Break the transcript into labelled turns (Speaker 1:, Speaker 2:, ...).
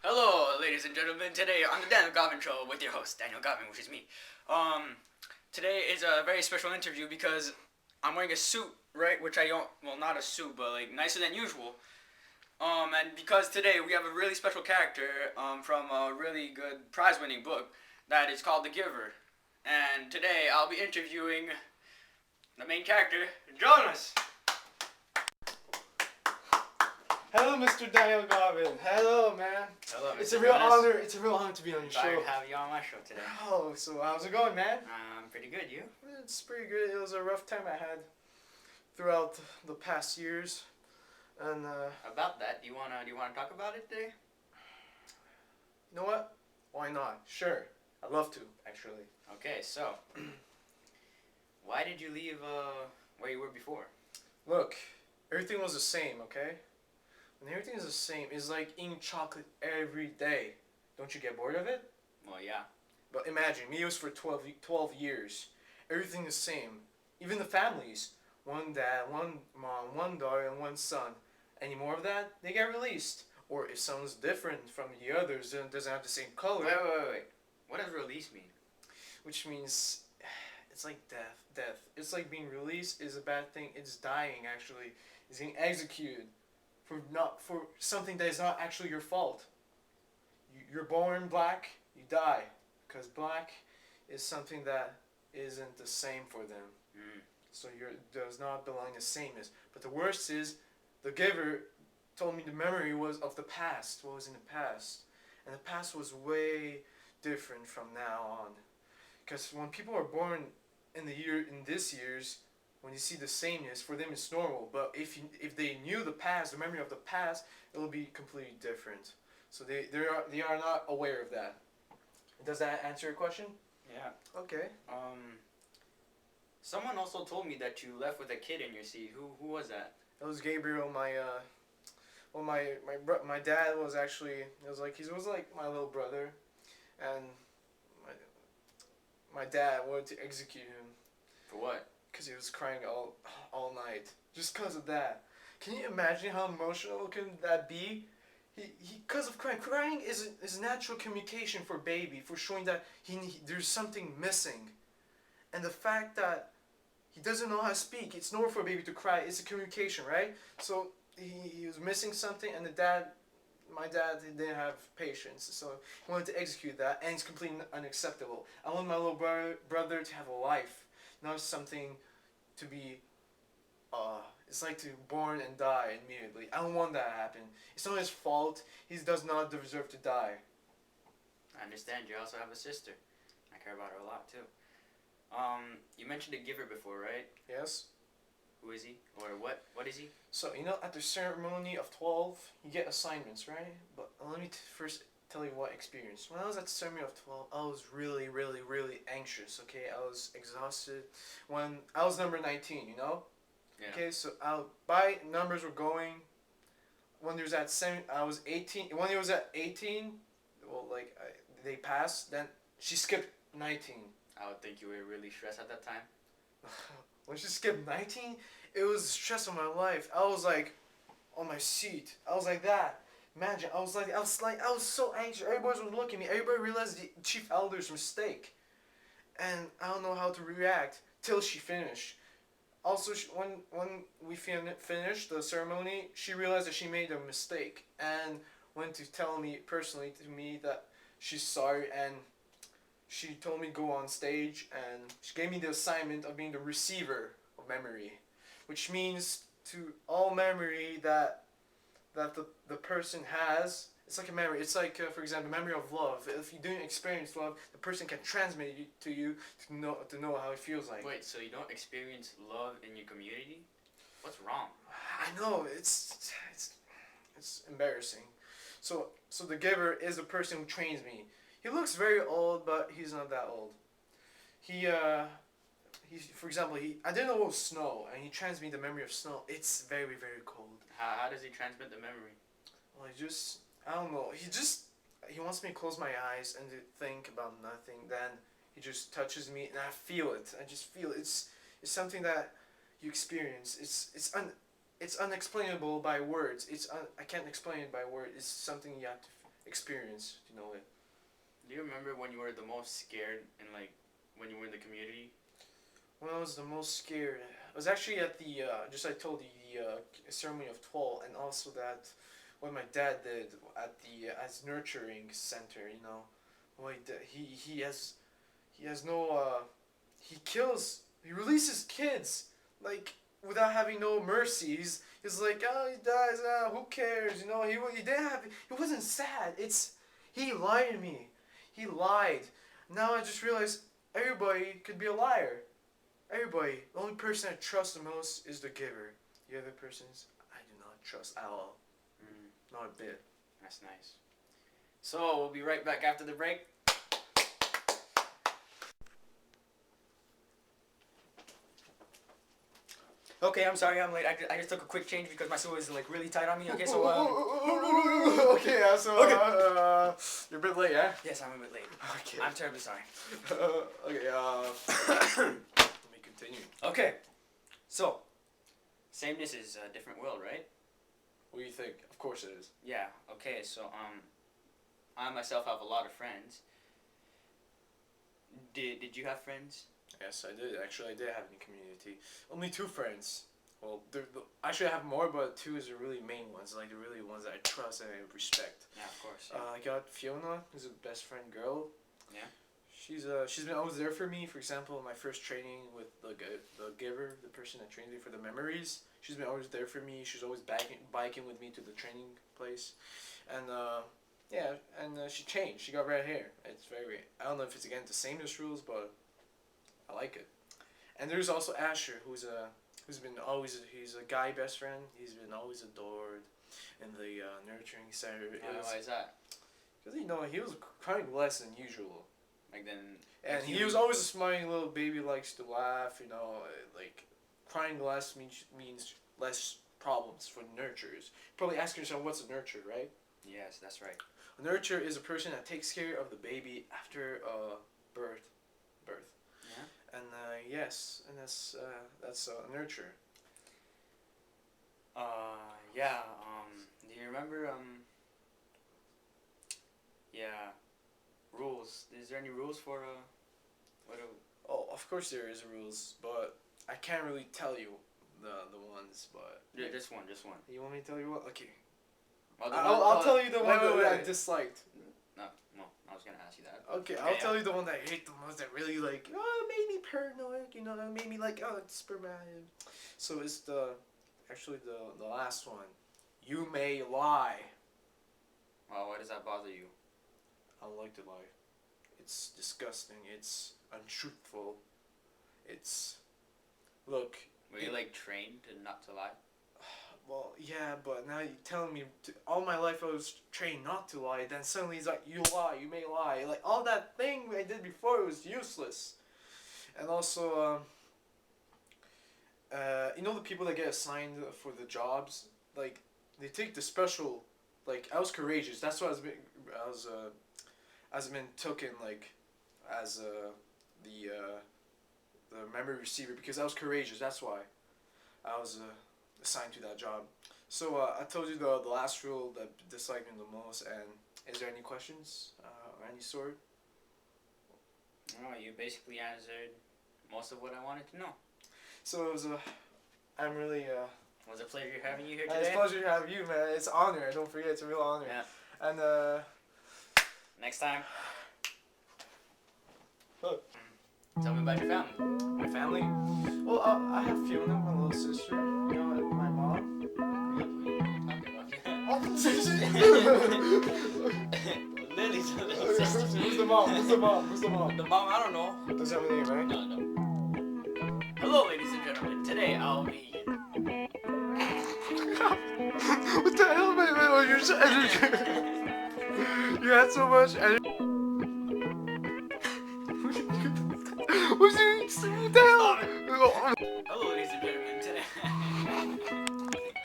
Speaker 1: Hello, ladies and gentlemen. Today on the Daniel Garvin Show with your host Daniel Garvin, which is me. Today is a very special interview because I'm wearing a suit, right? Which I don't. Well, not a suit, but like nicer than usual. And because today we have a really special character from a really good prize-winning book that is called The Giver. And today I'll be interviewing the main character, Jonas.
Speaker 2: Hello, Mr. Daniel Garvin. Hello, man.
Speaker 1: Hello,
Speaker 2: It's
Speaker 1: Mr.
Speaker 2: a real
Speaker 1: Jonas.
Speaker 2: honor. It's a real honor to be on your
Speaker 1: Glad
Speaker 2: show.
Speaker 1: to have you on my show today.
Speaker 2: Oh, so how's it going, man?
Speaker 1: Pretty good. You?
Speaker 2: It's pretty good. It was a rough time I had throughout the past years, and
Speaker 1: About that, do you wanna talk about it today?
Speaker 2: you know what? Why not? Sure, I'd love to actually.
Speaker 1: Okay, so why did you leave where you were before?
Speaker 2: Look, everything was the same, okay? When everything is the same, it's like eating chocolate every day. Don't you get bored of it?
Speaker 1: Well, yeah.
Speaker 2: But imagine, me, it was for 12 years. Everything the same. Even the families. One dad, one mom, one daughter, and one son. Any more of that, they get released. Or if someone's different from the others and doesn't have the same color,
Speaker 1: Wait. What does release mean?
Speaker 2: which means it's like death. Death. It's like being released is a bad thing. It's dying, actually. It's getting executed for something that is not actually your fault. You're born black, you die. Because black is something that isn't the same for them.
Speaker 1: Mm.
Speaker 2: So you does not belong the same as. But the worst is, the giver told me the memory was of the past, what was in the past. And the past was way different from now on. Because when people are born in this years, when you see the sameness, for them it's normal. But if they knew the past, the memory of the past, it will be completely different. So they are not aware of that. Does that answer your question?
Speaker 1: Yeah.
Speaker 2: Okay.
Speaker 1: Someone also told me that you left with a kid in your seat. Who was that?
Speaker 2: It was Gabriel. My dad was actually, he was like my little brother, and my dad wanted to execute him
Speaker 1: For what?
Speaker 2: because he was crying all night, just because of that. Can you imagine how emotional can that be? He because of crying is natural communication for baby, for showing that there's something missing, and the fact that he doesn't know how to speak, it's normal for a baby to cry. It's a communication, right? So he was missing something, and my dad, he didn't have patience, so he wanted to execute that, and it's completely unacceptable. I want my little brother to have a life, not something to be. It's like to born and die immediately. I don't want that to happen. It's not his fault. He does not deserve to die.
Speaker 1: I understand. You also have a sister. I care about her a lot too. You mentioned a giver before, right?
Speaker 2: Yes.
Speaker 1: Who is he? Or what is he?
Speaker 2: So at the ceremony of 12, you get assignments, right? But let me first tell you what experience. When I was at the ceremony of 12, I was really, really, really anxious. Okay, I was exhausted. When I was number 19,
Speaker 1: Yeah.
Speaker 2: Okay, so by numbers were going. When there's at I was 18. When he was at 18, well, they passed. Then she skipped 19.
Speaker 1: I would think you were really stressed at that time.
Speaker 2: When she skipped 19, it was the stress of my life. I was like on my seat. I was like that. Imagine, I was so anxious. Everybody was looking at me. Everybody realized the chief elder's mistake, and I don't know how to react till she finished. Also, when we finished the ceremony, she realized that she made a mistake and went to tell me personally to me that she's sorry, and she told me to go on stage, and she gave me the assignment of being the receiver of memory, which means to all memory that the person has. It's like a memory. It's like, for example, memory of love. If you didn't experience love, the person can transmit it to you to know how it feels like.
Speaker 1: Wait, so you don't experience love in your community? What's wrong?
Speaker 2: I know it's embarrassing. So the giver is the person who trains me. He looks very old, but he's not that old. For example, I didn't know it was snow, and he transmits me the memory of snow. It's very, very cold.
Speaker 1: How does he transmit the memory?
Speaker 2: Well, I don't know. He wants me to close my eyes and to think about nothing. Then he just touches me, and I feel it. I just feel it. It's something that you experience. It's unexplainable by words. I can't explain it by words. It's something you have to experience. You know it.
Speaker 1: Do you remember when you were the most scared and like when you were in the community?
Speaker 2: When I was the most scared, I was actually at the just I told you the ceremony of 12, and also that what my dad did at the as nurturing center. You know, what he has no he releases kids like without having no mercy. He's like, oh, he dies, who cares? You know, he didn't have, he wasn't sad. He lied to me. He lied. Now I just realized everybody could be a liar. Everybody. The only person I trust the most is the giver. The other persons I do not trust at all. Not a bit.
Speaker 1: That's nice. So we'll be right back after the break. Okay, I'm sorry I'm late. I just took a quick change because my suit is like really tight on me. Okay, so
Speaker 2: okay, you're a bit late, yeah?
Speaker 1: yes, I'm a bit late.
Speaker 2: Okay.
Speaker 1: I'm terribly sorry.
Speaker 2: Okay, let me continue.
Speaker 1: Okay, so sameness is a different world, right?
Speaker 2: What do you think? Of course it is.
Speaker 1: Yeah. Okay, so I myself have a lot of friends. Did you have friends?
Speaker 2: Yes, I did. Actually, I did have a community. Only 2 friends. Well, actually I have more, but 2 is the really main ones, like the really ones that I trust and I respect.
Speaker 1: Yeah, of course.
Speaker 2: I got Fiona, who's a best friend girl.
Speaker 1: Yeah.
Speaker 2: She's been always there for me. For example, my first training with the giver, the person that trained me for the memories. She's been always there for me. She's always biking with me to the training place, and she changed. She got red hair. It's very. I don't know if it's against the sameness rules, but I like it. And there's also Asher, who's been always he's a guy best friend. He's been always adored in the nurturing center.
Speaker 1: Why is that?
Speaker 2: Because he was crying less than usual.
Speaker 1: Like then.
Speaker 2: And he was always a smiling little baby, likes to laugh. Like crying less means less problems for nurturers. Probably asking yourself, what's a nurture, right?
Speaker 1: Yes, that's right.
Speaker 2: A nurturer is a person that takes care of the baby after birth.
Speaker 1: Yeah.
Speaker 2: And yes, and that's a nurture.
Speaker 1: Yeah. Do you remember? Yeah. Rules. Is there any rules for what?
Speaker 2: Oh, of course there is rules, but I can't really tell you the ones. But
Speaker 1: Yeah, just one.
Speaker 2: you want me to tell you what? Okay.
Speaker 1: Well,
Speaker 2: I'll tell you the one that I
Speaker 1: wait.
Speaker 2: disliked.
Speaker 1: No, I was gonna ask you that.
Speaker 2: Okay, I'll tell you the one that I hate the most. That really like made me paranoid. That made me like it's Superman. So it's the last one. You may lie.
Speaker 1: Well, why does that bother you?
Speaker 2: I don't like to lie. It's disgusting. It's untruthful. Look.
Speaker 1: Were you like trained to not to lie?
Speaker 2: Well, yeah, but now you're telling me all my life I was trained not to lie. Then suddenly he's like, you lie, you may lie. Like all that thing I did before was useless. And also, the people that get assigned for the jobs, like they take the special. Like I was courageous. That's why I was been taken like as the memory receiver because I was courageous. That's why I was assigned to that job. So I told you the last rule that disliked me the most. And is there any questions or any sort?
Speaker 1: No, you basically answered most of what I wanted to know.
Speaker 2: So it was I'm really
Speaker 1: It was a pleasure having you here
Speaker 2: it's
Speaker 1: today.
Speaker 2: a pleasure to have you, man. It's an honor. Don't forget, it's a real honor.
Speaker 1: Yeah.
Speaker 2: And
Speaker 1: Next time.
Speaker 2: Look.
Speaker 1: Tell me about your family.
Speaker 2: My family? Well, I have Fiona, my little sister. My mom.
Speaker 1: Lily's a little sister.
Speaker 2: Who's the mom? Who's the mom?
Speaker 1: The mom, I don't know.
Speaker 2: Doesn't have a name, right?
Speaker 1: No. Hello, ladies and gentlemen. Today I'll be.
Speaker 2: What the hell, man? You're so energetic. You had so much energy. What the hell?
Speaker 1: Hello, ladies and gentlemen.